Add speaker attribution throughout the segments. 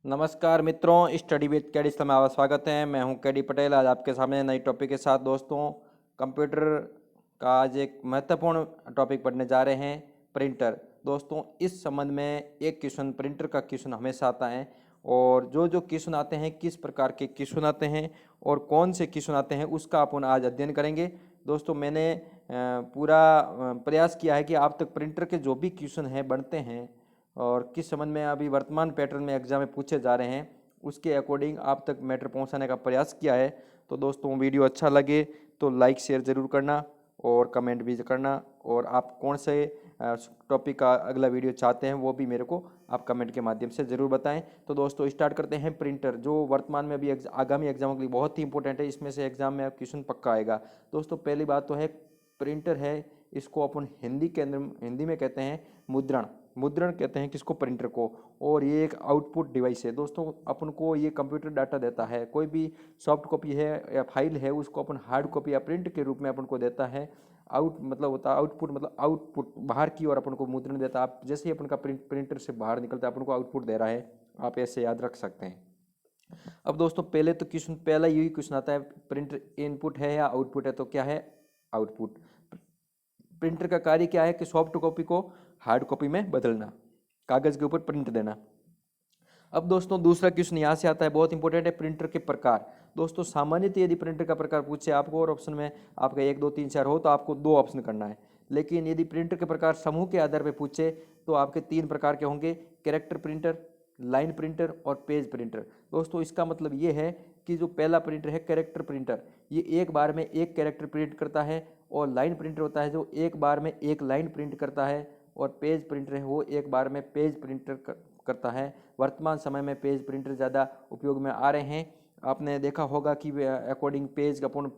Speaker 1: नमस्कार मित्रों, study with कैडी में आपका स्वागत है। मैं हूं कैडी पटेल। आज आपके सामने नई टॉपिक के साथ दोस्तों कंप्यूटर का आज एक महत्वपूर्ण टॉपिक पढ़ने जा रहे हैं, प्रिंटर। दोस्तों इस संबंध में एक क्वेश्चन, प्रिंटर का क्वेश्चन हमेशा आता है और जो क्वेश्चन आते हैं, किस प्रकार के क्वेश्चन आते हैं और कौन से क्वेश्चन आते हैं, उसका अपन आज अध्ययन करेंगे। दोस्तों मैंने पूरा प्रयास किया है कि आप तक प्रिंटर के जो भी क्वेश्चन हैं बनते हैं और किस संबंध में अभी वर्तमान पैटर्न में एग्जाम में पूछे जा रहे हैं, उसके अकॉर्डिंग आप तक मैटर पहुंचाने का प्रयास किया है। तो दोस्तों वीडियो अच्छा लगे तो लाइक शेयर ज़रूर करना और कमेंट भी करना, और आप कौन से टॉपिक का अगला वीडियो चाहते हैं वो भी मेरे को आप कमेंट के माध्यम से ज़रूर बताएं। तो दोस्तों स्टार्ट करते हैं। प्रिंटर जो वर्तमान में अभी आगामी एग्जामों के लिए बहुत ही इंपॉर्टेंट है, इसमें से एग्जाम में क्वेश्चन पक्का आएगा। दोस्तों पहली बात तो है प्रिंटर है, इसको अपन हिंदी में कहते हैं मुद्रण। मुद्रण कहते हैं किसको? प्रिंटर को। और ये एक आउटपुट डिवाइस है दोस्तों। अपन को ये कंप्यूटर डाटा देता है, कोई भी सॉफ्ट कॉपी है या फाइल है उसको अपन हार्ड कॉपी या प्रिंट के रूप में अपन को देता है। आउट मतलब होता है आउटपुट, मतलब आउटपुट बाहर की ओर अपन को मुद्रण देता है। आप जैसे ही अपन का प्रिंटर से बाहर निकलता है अपन को आउटपुट दे रहा है, आप ऐसे याद रख सकते हैं। अब दोस्तों पहले तो क्वेश्चन, पहला यही क्वेश्चन आता है, प्रिंटर इनपुट है या आउटपुट है? तो क्या है? आउटपुट। प्रिंटर का कार्य क्या है कि सॉफ्ट कॉपी को हार्ड कॉपी में बदलना, कागज़ के ऊपर प्रिंट देना। अब दोस्तों दूसरा क्वेश्चन यहाँ से आता है, बहुत इंपॉर्टेंट है, प्रिंटर के प्रकार। दोस्तों सामान्यतः यदि प्रिंटर का प्रकार पूछे आपको और ऑप्शन में आपका 1 2 3 4 हो तो आपको 2 ऑप्शन करना है। लेकिन यदि प्रिंटर के प्रकार समूह के आधार पर पूछे तो आपके 3 प्रकार के होंगे, कैरेक्टर प्रिंटर, लाइन प्रिंटर और पेज प्रिंटर। दोस्तों इसका मतलब ये है कि जो पहला प्रिंटर है कैरेक्टर प्रिंटर, ये एक बार में एक कैरेक्टर प्रिंट करता है, और लाइन प्रिंटर होता है जो एक बार में एक लाइन प्रिंट करता है, और पेज प्रिंटर है वो एक बार में पेज प्रिंटर करता है। वर्तमान समय में पेज प्रिंटर ज़्यादा उपयोग में आ रहे हैं। आपने देखा होगा कि अकॉर्डिंग पेज अपन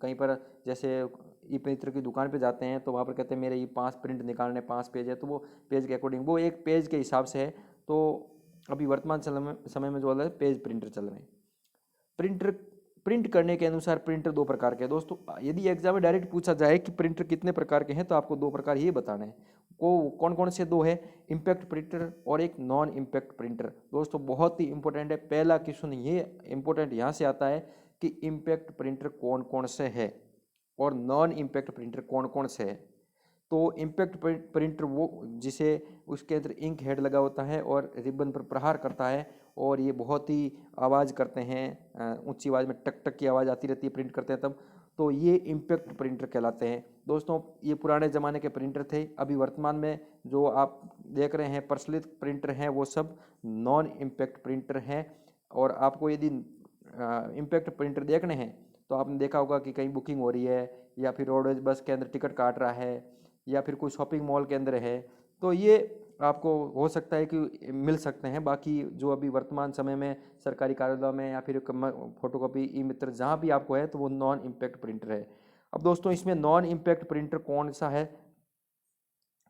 Speaker 1: कहीं पर जैसे ई मित्र की दुकान पे जाते हैं तो वहाँ पर कहते हैं मेरे ये 5 प्रिंट निकालने, 5 पेज है, तो वो पेज के अकॉर्डिंग, वो एक पेज के हिसाब से है। तो अभी वर्तमान समय में जो है पेज प्रिंटर चल रहे हैं। प्रिंटर प्रिंट करने के अनुसार प्रिंटर 2 प्रकार के हैं दोस्तों। यदि एग्जाम में डायरेक्ट पूछा जाए कि प्रिंटर कितने प्रकार के हैं तो आपको 2 प्रकार ही बताना है। कौन कौन से 2 है? इम्पैक्ट प्रिंटर और एक नॉन इम्पैक्ट प्रिंटर। दोस्तों बहुत ही इंपॉर्टेंट है, पहला क्वेश्चन ये इंपॉर्टेंट यहाँ से आता है कि इम्पैक्ट प्रिंटर कौन कौन से है और नॉन इम्पैक्ट प्रिंटर कौन कौन से है। तो इम्पैक्ट प्रिंटर वो जिसे उसके अंदर इंक हेड लगा होता है और रिबन पर प्रहार करता है, और ये बहुत ही आवाज़ करते हैं, ऊंची आवाज़ में टक टक की आवाज़ आती रहती है प्रिंट करते हैं तब। तो ये इम्पैक्ट प्रिंटर कहलाते हैं। दोस्तों ये पुराने ज़माने के प्रिंटर थे। अभी वर्तमान में जो आप देख रहे हैं प्रचलित प्रिंटर हैं वो सब नॉन इम्पैक्ट प्रिंटर हैं। और आपको यदि इम्पैक्ट प्रिंटर देखने हैं तो आपने देखा होगा कि कहीं बुकिंग हो रही है, या फिर रोडवेज बस के अंदर टिकट काट रहा है, या फिर कोई शॉपिंग मॉल के अंदर है, तो ये आपको हो सकता है कि मिल सकते हैं। बाकी जो अभी वर्तमान समय में सरकारी कार्यालयों में या फिर फोटोकॉपी ई मित्र जहाँ भी आपको है तो वो नॉन इम्पैक्ट प्रिंटर है। अब दोस्तों इसमें नॉन इम्पैक्ट प्रिंटर कौन सा है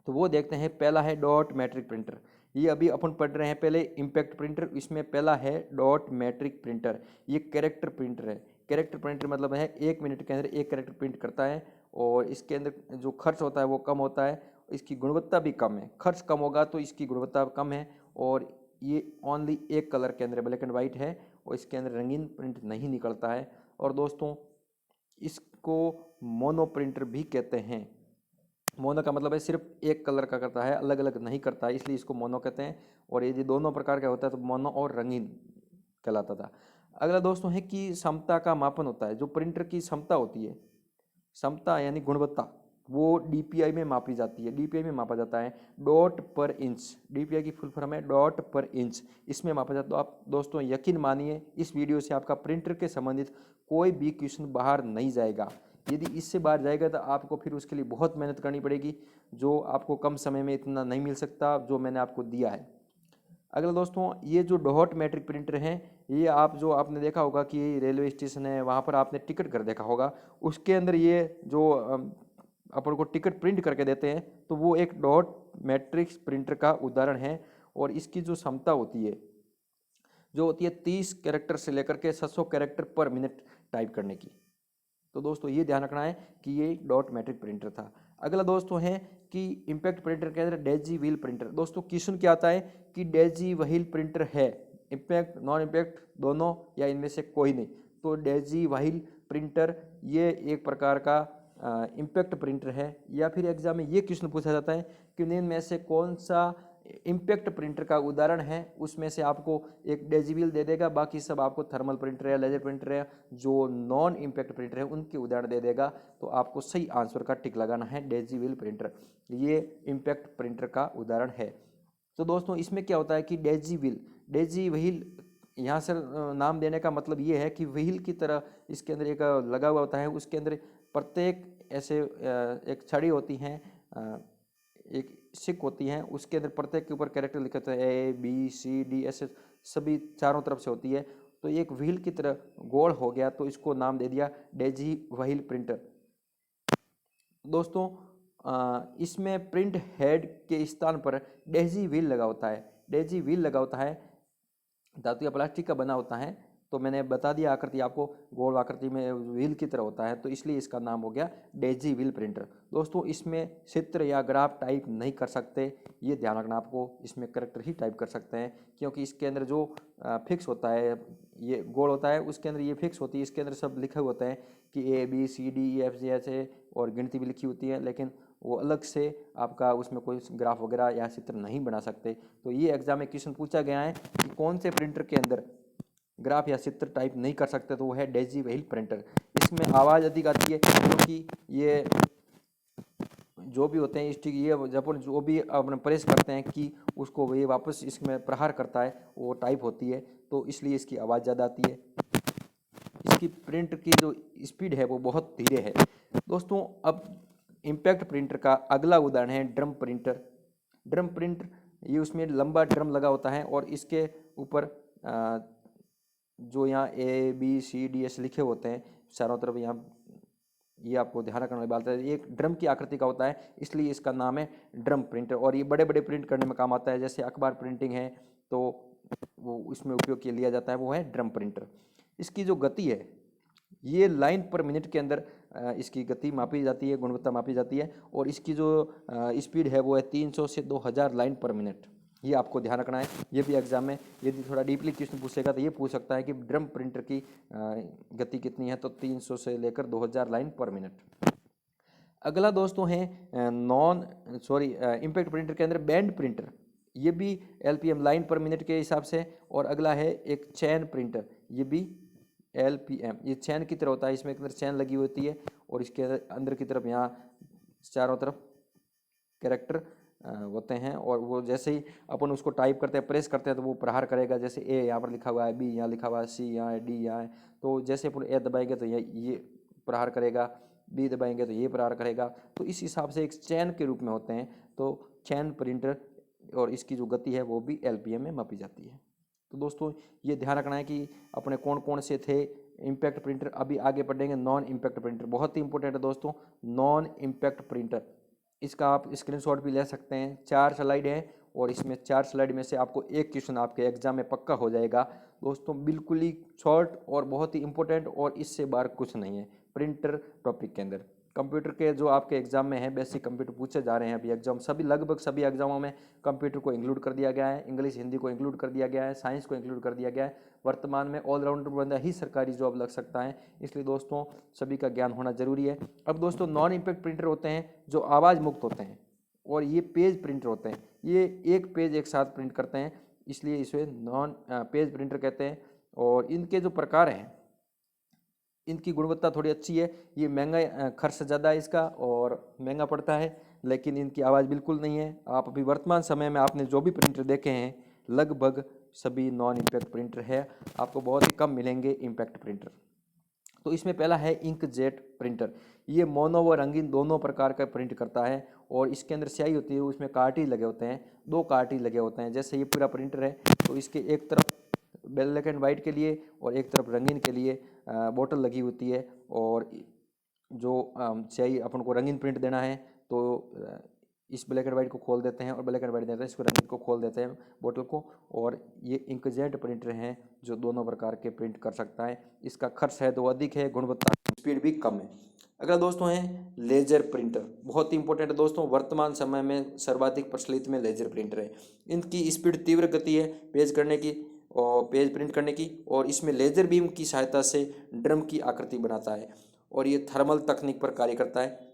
Speaker 1: तो वो देखते हैं। पहला है डॉट मैट्रिक प्रिंटर। ये अभी अपन पढ़ रहे हैं पहले इम्पैक्ट प्रिंटर, इसमें पहला है डॉट मैट्रिक प्रिंटर। ये कैरेक्टर प्रिंटर है। कैरेक्टर प्रिंटर मतलब है 1 मिनट के अंदर एक कैरेक्टर प्रिंट करता है, और इसके अंदर जो खर्च होता है वो कम होता है, इसकी गुणवत्ता भी कम है। खर्च कम होगा तो इसकी गुणवत्ता कम है, और ये ओनली एक कलर के अंदर ब्लैक एंड वाइट है, और इसके अंदर रंगीन प्रिंट नहीं निकलता है। और दोस्तों इसको मोनो प्रिंटर भी कहते हैं। मोनो का मतलब है सिर्फ एक कलर का करता है, अलग अलग नहीं करता है, इसलिए इसको मोनो कहते हैं। और यदि दोनों प्रकार का होता है तो मोनो और रंगीन कहलाता था। अगला दोस्तों है कि क्षमता का मापन होता है। जो प्रिंटर की क्षमता होती है, क्षमता यानी गुणवत्ता, वो डीपीआई में मापी जाती है। डीपीआई में मापा जाता है डॉट पर इंच। डीपीआई की फुल फॉर्म है डॉट पर इंच, इसमें मापा जाता है। तो आप दोस्तों यकीन मानिए इस वीडियो से आपका प्रिंटर के संबंधित कोई भी क्वेश्चन बाहर नहीं जाएगा। यदि इससे बाहर जाएगा तो आपको फिर उसके लिए बहुत मेहनत करनी पड़ेगी, जो आपको कम समय में इतना नहीं मिल सकता जो मैंने आपको दिया है। अगला दोस्तों ये जो डॉट मैट्रिक प्रिंटर हैं, ये आप जो आपने देखा होगा कि रेलवे स्टेशन है वहाँ पर आपने टिकट कर देखा होगा, उसके अंदर ये जो अपन को टिकट प्रिंट करके देते हैं तो वो एक डॉट मैट्रिक्स प्रिंटर का उदाहरण है। और इसकी जो क्षमता होती है जो होती है 30 कैरेक्टर से लेकर के 700 कैरेक्टर पर मिनट टाइप करने की। तो दोस्तों ये ध्यान रखना है कि ये डॉट मैट्रिक प्रिंटर था। अगला दोस्तों है कि इम्पैक्ट प्रिंटर के अंदर डेजी व्हील प्रिंटर। दोस्तों क्वेश्चन क्या आता है कि डेजी व्हील प्रिंटर है, इम्पैक्ट, नॉन इम्पैक्ट, दोनों, या इनमें से कोई नहीं। तो डेजी व्हील प्रिंटर ये एक प्रकार का इम्पैक्ट प्रिंटर है। या फिर एग्जाम में ये क्वेश्चन पूछा जाता है कि निम्न में से कौन सा इम्पैक्ट प्रिंटर का उदाहरण है, उसमें से आपको एक डेजी व्हील दे देगा, बाकी सब आपको थर्मल प्रिंटर या लेजर प्रिंटर है जो नॉन इम्पैक्ट प्रिंटर है उनके उदाहरण दे देगा। तो आपको सही आंसर का टिक लगाना है, डेजी व्हील प्रिंटर ये इम्पैक्ट प्रिंटर का उदाहरण है। तो दोस्तों इसमें क्या होता है कि डेजी व्हील यहाँ से नाम देने का मतलब ये है कि व्हील की तरह इसके अंदर एक लगा हुआ होता है, उसके अंदर प्रत्येक ऐसे एक छड़ी होती हैं, एक सिक होती हैं, उसके अंदर प्रत्येक के ऊपर कैरेक्टर लिखे होते हैं, A B C D ऐसे सभी चारों तरफ से होती है। तो एक व्हील की तरह गोल हो गया, तो इसको नाम दे दिया डेजी व्हील प्रिंटर। दोस्तों इसमें प्रिंट हेड के स्थान पर डेजी व्हील लगा होता है। डेजी व्हील लगा होता है, धातु या प्लास्टिक का बना होता है। तो मैंने बता दिया आकृति आपको, गोल आकृति में व्हील की तरह होता है, तो इसलिए इसका नाम हो गया डेजी व्हील प्रिंटर। दोस्तों इसमें चित्र या ग्राफ टाइप नहीं कर सकते, ये ध्यान रखना आपको। इसमें करैक्टर ही टाइप कर सकते हैं, क्योंकि इसके अंदर जो फिक्स होता है, ये गोल होता है, उसके अंदर ये फिक्स होती है, इसके अंदर सब लिखे होते हैं कि ABCDEFG ऐसे, और गिनती भी लिखी होती है, लेकिन वो अलग से आपका उसमें कोई ग्राफ वगैरह या चित्र नहीं बना सकते। तो ये एग्जाम में क्वेश्चन पूछा गया है कि कौन से प्रिंटर के अंदर ग्राफ या चित्र टाइप नहीं कर सकते, तो वो है डेजी व्हील प्रिंटर। इसमें आवाज़ अधिक आती है, क्योंकि ये जो भी होते हैं स्टिक, ये जब अपन जो भी अपन प्रेस करते हैं कि उसको ये वापस इसमें प्रहार करता है, वो टाइप होती है, तो इसलिए इसकी आवाज़ ज़्यादा आती है। इसकी प्रिंट की जो स्पीड है वो बहुत धीरे है। दोस्तों अब इम्पैक्ट प्रिंटर का अगला उदाहरण है ड्रम प्रिंटर। ड्रम प्रिंटर ये उसमें लंबा ड्रम लगा होता है, और इसके ऊपर जो यहाँ ABCDS लिखे होते हैं चारों तरफ, यहाँ ये आपको ध्यान रखने वाली बात है, ये एक ड्रम की आकृति का होता है, इसलिए इसका नाम है ड्रम प्रिंटर। और ये बड़े बड़े प्रिंट करने में काम आता है, जैसे अखबार प्रिंटिंग है तो वो इसमें उपयोग के लिया जाता है, वो है ड्रम प्रिंटर। इसकी जो गति है, ये लाइन पर मिनट के अंदर इसकी गति मापी जाती है, गुणवत्ता मापी जाती है, और इसकी जो स्पीड है वो है 300 से 2000 लाइन पर मिनट। ये आपको ध्यान रखना है। ये भी एग्जाम में यदि थोड़ा डीपली क्वेश्चन पूछेगा तो ये पूछ सकता है कि ड्रम प्रिंटर की गति कितनी है, तो 300 से लेकर 2000 लाइन पर मिनट। अगला दोस्तों है इम्पैक्ट प्रिंटर के अंदर बैंड प्रिंटर। ये भी LPM लाइन पर मिनट के हिसाब से। और अगला है एक चैन प्रिंटर, ये भी LPM, ये चैन की तरह होता है, इसमें अंदर चैन लगी होती है, और इसके अंदर की तरफ यहाँ चारों तरफ कैरेक्टर होते हैं, और वो जैसे ही अपन उसको टाइप करते हैं, प्रेस करते हैं, तो वो प्रहार करेगा। जैसे A यहाँ पर लिखा हुआ है, B यहाँ लिखा हुआ है, C यहाँ है, D यहाँ है, तो जैसे अपन A दबाएंगे तो ये प्रहार करेगा, B दबाएंगे तो ये प्रहार करेगा। तो इस हिसाब से एक चैन के रूप में होते हैं, तो चैन प्रिंटर, और इसकी जो गति है वो भी LPM में मापी जाती है। तो दोस्तों ये ध्यान रखना है कि अपने कौन कौन से थे इम्पैक्ट प्रिंटर। अभी आगे बढ़ेंगे नॉन इम्पैक्ट प्रिंटर, बहुत ही इंपॉर्टेंट है दोस्तों नॉन इम्पैक्ट प्रिंटर। इसका आप स्क्रीनशॉट भी ले सकते हैं। 4 स्लाइड है, और इसमें 4 स्लाइड में से आपको एक क्वेश्चन आपके एग्जाम में पक्का हो जाएगा दोस्तों, बिल्कुल ही शॉर्ट और बहुत ही इंपॉर्टेंट, और इससे बाहर कुछ नहीं है प्रिंटर टॉपिक के अंदर। कंप्यूटर के जो आपके एग्जाम में है, बेसिक कंप्यूटर पूछे जा रहे हैं अभी एग्जाम, सभी लगभग सभी एग्जामों में कंप्यूटर को इंक्लूड कर दिया गया है, इंग्लिश हिंदी को इंक्लूड कर दिया गया है, साइंस को इंक्लूड कर दिया गया है। वर्तमान में ऑलराउंडर बंदा ही सरकारी जॉब लग सकता है, इसलिए दोस्तों सभी का ज्ञान होना जरूरी है। अब दोस्तों नॉन इम्पैक्ट प्रिंटर होते हैं जो आवाज़ मुक्त होते हैं, और ये पेज प्रिंटर होते हैं, ये एक पेज एक साथ प्रिंट करते हैं, इसलिए इसे नॉन पेज प्रिंटर कहते हैं। और इनके जो प्रकार हैं, इनकी गुणवत्ता थोड़ी अच्छी है, ये महंगा, खर्च ज़्यादा है इसका और महंगा पड़ता है, लेकिन इनकी आवाज़ बिल्कुल नहीं है। आप अभी वर्तमान समय में आपने जो भी प्रिंटर देखे हैं लगभग सभी नॉन इम्पैक्ट प्रिंटर है, आपको बहुत ही कम मिलेंगे इम्पैक्ट प्रिंटर। तो इसमें पहला है इंकजेट प्रिंटर। ये मोनो व रंगीन दोनों प्रकार का प्रिंट करता है, और इसके अंदर स्याही होती है, उसमें कार्ट्रिज लगे होते हैं, 2 कार्ट्रिज लगे होते हैं। जैसे ये पूरा प्रिंटर है, तो इसके एक तरफ ब्लैक एंड वाइट के लिए और एक तरफ रंगीन के लिए बोतल लगी होती है, और जो स्याही अपन को रंगीन प्रिंट देना है तो इस ब्लैक एंड वाइट को खोल देते हैं, और ब्लैक एंड वाइट देते हैं, इसको रंगीन को खोल देते हैं बोतल को। और ये इंकजेट प्रिंटर हैं जो दोनों प्रकार के प्रिंट कर सकता है। इसका खर्च है तो अधिक है, गुणवत्ता स्पीड भी कम है। अगला दोस्तों है लेजर प्रिंटर, बहुत ही इंपॉर्टेंट है दोस्तों, वर्तमान समय में सर्वाधिक प्रचलित में लेजर प्रिंटर है। इनकी स्पीड तीव्र गति है, पेज करने की और पेज प्रिंट करने की, और इसमें लेज़र बीम की सहायता से ड्रम की आकृति बनाता है, और ये थर्मल तकनीक पर कार्य करता है।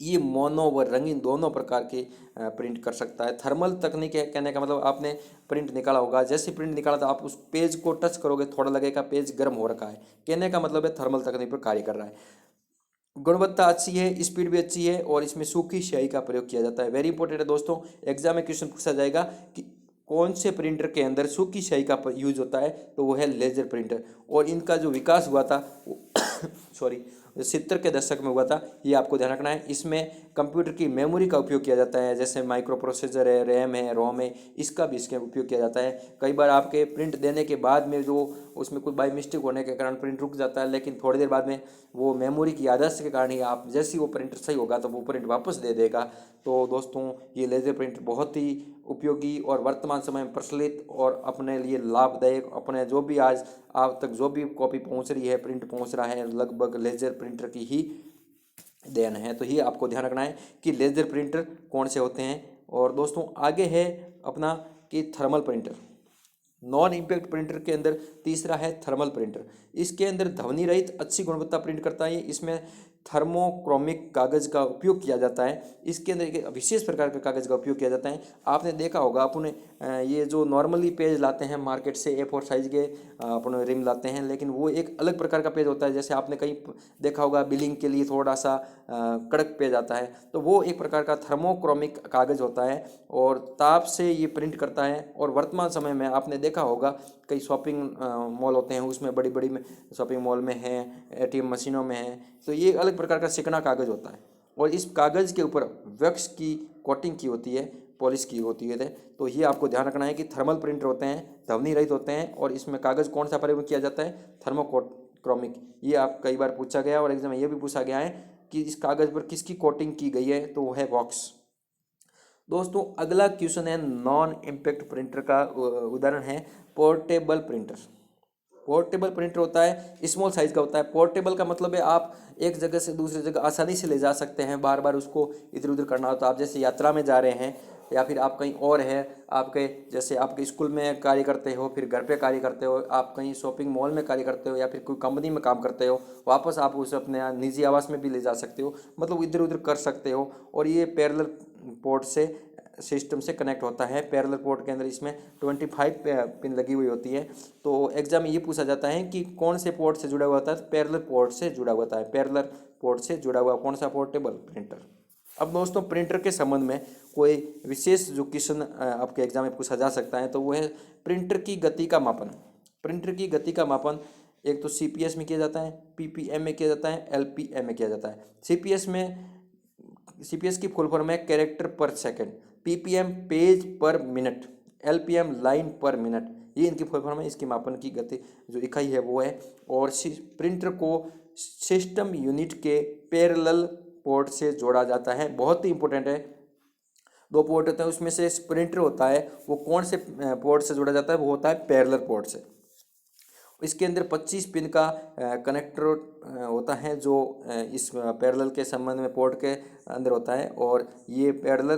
Speaker 1: ये मोनो व रंगीन दोनों प्रकार के प्रिंट कर सकता है। थर्मल तकनीक है कहने का मतलब आपने प्रिंट निकाला होगा, जैसे प्रिंट निकाला तो आप उस पेज को टच करोगे थोड़ा लगेगा पेज गर्म हो रखा है, कहने का मतलब है थर्मल तकनीक पर कार्य कर रहा है। गुणवत्ता अच्छी है, स्पीड भी अच्छी है, और इसमें सूखी स्याही का प्रयोग किया जाता है। वेरी इंपॉर्टेंट है दोस्तों, एग्जाम में क्वेश्चन पूछा जाएगा कि कौन से प्रिंटर के अंदर सूखी स्याही का यूज होता है, तो वो है लेजर प्रिंटर। और इनका जो विकास हुआ था सॉरी 70 के दशक में हुआ था, ये आपको ध्यान रखना है। इसमें कंप्यूटर की मेमोरी का उपयोग किया जाता है, जैसे माइक्रो प्रोसेसर है, रैम है, रोम है, इसका भी इसके उपयोग किया जाता है। कई बार आपके प्रिंट देने के बाद में जो उसमें कोई बाई मिस्टेक होने के कारण प्रिंट रुक जाता है, लेकिन थोड़ी देर बाद में वो मेमोरी की आदत के कारण ही आप जैसे ही वो प्रिंटर सही होगा तो वो प्रिंट वापस दे देगा। तो दोस्तों ये लेज़र प्रिंट बहुत ही उपयोगी और वर्तमान समय में प्रचलित और अपने लिए लाभदायक, अपने जो भी आज आप तक जो भी कॉपी पहुंच रही है, प्रिंट पहुंच रहा है, लगभग लेज़र प्रिंटर की ही देन है। तो ये आपको ध्यान रखना है कि लेज़र प्रिंटर कौन से होते हैं। और दोस्तों आगे है अपना कि thermal printer. Non impact printer के अंदर तीसरा है थर्मल प्रिंटर। इसके अंदर ध्वनि रहित अच्छी गुणवत्ता प्रिंट करता है। इसमें थर्मोक्रोमिक कागज़ का उपयोग किया जाता है। इसके अंदर एक विशेष प्रकार का कागज़ का उपयोग किया जाता है। आपने देखा होगा अपने ये जो नॉर्मली पेज लाते हैं मार्केट से A4 साइज़ के अपने रिम लाते हैं, लेकिन वो एक अलग प्रकार का पेज होता है। जैसे आपने कहीं देखा होगा बिलिंग के लिए थोड़ा सा कड़क पेज आता है, तो वो एक प्रकार का थर्मोक्रोमिक कागज़ होता है और ताप से ये प्रिंट करता है। और वर्तमान समय में आपने देखा होगा कई शॉपिंग मॉल होते हैं, उसमें बड़ी बड़ी शॉपिंग मॉल में हैं, ATM मशीनों में हैं, तो ये अलग प्रकार का चिकना कागज़ होता है और इस कागज़ के ऊपर वैक्स की कोटिंग की होती है, पॉलिश की होती है। तो ये आपको ध्यान रखना है कि थर्मल प्रिंटर होते हैं, ध्वनि रहित होते हैं, और इसमें कागज़ कौन सा प्रयोग किया जाता है, थर्मोक्रोमिक। ये आप कई बार पूछा गया और एग्जाम में ये भी पूछा गया है कि इस कागज़ पर किसकी कोटिंग की गई है, तो वो है वॉक्स। दोस्तों अगला क्वेश्चन है नॉन इम्पैक्ट प्रिंटर का उदाहरण है पोर्टेबल प्रिंटर। पोर्टेबल प्रिंटर होता है स्मॉल साइज़ का होता है। पोर्टेबल का मतलब है आप एक जगह से दूसरी जगह आसानी से ले जा सकते हैं, बार बार उसको इधर उधर करना होता है। आप जैसे यात्रा में जा रहे हैं या फिर आप कहीं और है, आपके जैसे आपके स्कूल में कार्य करते हो, फिर घर पे कार्य करते हो, आप कहीं शॉपिंग मॉल में कार्य करते हो या फिर कोई कंपनी में काम करते हो, वापस आप उसे अपने निजी आवास में भी ले जा सकते हो, मतलब इधर उधर कर सकते हो। और ये पैरेलल पोर्ट से सिस्टम से कनेक्ट होता है। पैरेलल पोर्ट के अंदर इसमें 25 पिन लगी हुई होती है। तो एग्जाम में ये पूछा जाता है कि कौन से पोर्ट से जुड़ा हुआ होता है, पैरेलल पोर्ट से जुड़ा हुआ होता है। पैरेलल पोर्ट से जुड़ा हुआ कौन सा पोर्टेबल प्रिंटर। अब दोस्तों प्रिंटर के संबंध में कोई विशेष जो क्वेश्चन आपके एग्जाम में पूछा जा सकता है, तो वो है प्रिंटर की गति का मापन। प्रिंटर की गति का मापन एक तो CPS में किया जाता है, PPM में किया जाता है, LPM में किया जाता है। CPS की फुल फॉर्म है कैरेक्टर पर सेकंड, PPM पेज पर मिनट, LPM लाइन पर मिनट। ये इनकी फुल फॉर्म है। इसकी मापन की गति जो इकाई है वो है। और प्रिंटर को सिस्टम यूनिट के पैरेलल पोर्ट से जोड़ा जाता है। बहुत ही इंपॉर्टेंट है। दो पोर्ट होते हैं, उसमें से प्रिंटर होता है वो कौन से पोर्ट से जोड़ा जाता है, वो होता है पैरेलल पोर्ट से। इसके अंदर 25 पिन का कनेक्टर होता है जो इस पैरेलल के संबंध में पोर्ट के अंदर होता है, और ये पैरेलल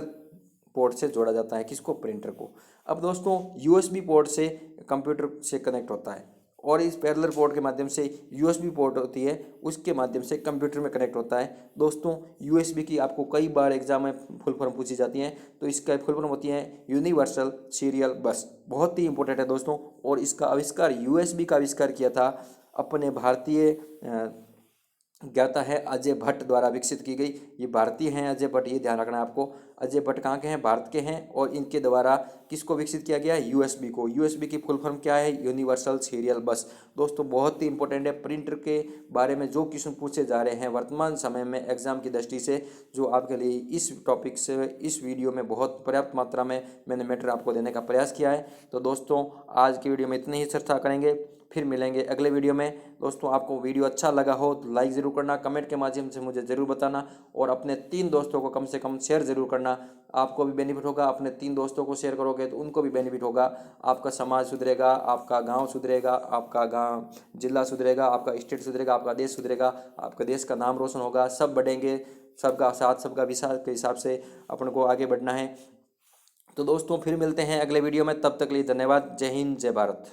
Speaker 1: पोर्ट से जोड़ा जाता है किसको, प्रिंटर को। अब दोस्तों USB पोर्ट से कंप्यूटर से कनेक्ट होता है, और इस पैरेलल पोर्ट के माध्यम से USB पोर्ट होती है, उसके माध्यम से कंप्यूटर में कनेक्ट होता है। दोस्तों USB की आपको कई बार एग्जाम में फुल फॉर्म पूछी जाती है, तो इसका फुल फॉर्म होती है यूनिवर्सल सीरियल बस। बहुत ही इंपॉर्टेंट है दोस्तों। और इसका आविष्कार USB का आविष्कार किया था अपने भारतीय ज्ञाता है अजय भट्ट द्वारा विकसित की गई। ये भारतीय हैं अजय भट्ट, ये ध्यान रखना है आपको। अजय भट्ट कहाँ के हैं, भारत के हैं, और इनके द्वारा किसको विकसित किया गया है, USB को। USB की फुल फॉर्म क्या है, यूनिवर्सल सीरियल बस। दोस्तों बहुत ही इंपॉर्टेंट है। प्रिंटर के बारे में जो क्वेश्चन पूछे जा रहे हैं वर्तमान समय में एग्जाम की दृष्टि से, जो आपके लिए इस टॉपिक से इस वीडियो में बहुत पर्याप्त मात्रा में मैंने मैटर आपको देने का प्रयास किया है। तो दोस्तों आज की वीडियो में इतनी ही चर्चा करेंगे, फिर मिलेंगे अगले वीडियो में। दोस्तों आपको वीडियो अच्छा लगा हो तो लाइक ज़रूर करना, कमेंट के माध्यम से मुझे ज़रूर बताना, और अपने 3 दोस्तों को कम से कम शेयर ज़रूर करना। आपको भी बेनिफिट होगा, अपने 3 दोस्तों को शेयर करोगे तो उनको भी बेनिफिट होगा। आपका समाज सुधरेगा, आपका गांव सुधरेगा, आपका गांव जिला सुधरेगा, आपका स्टेट सुधरेगा, आपका देश सुधरेगा, आपका देश का नाम रोशन होगा, सब बढ़ेंगे। सबका साथ सबका विकास के हिसाब से अपन को आगे बढ़ना है। तो दोस्तों फिर मिलते हैं अगले वीडियो में, तब तक के लिए धन्यवाद। जय हिंद, जय भारत।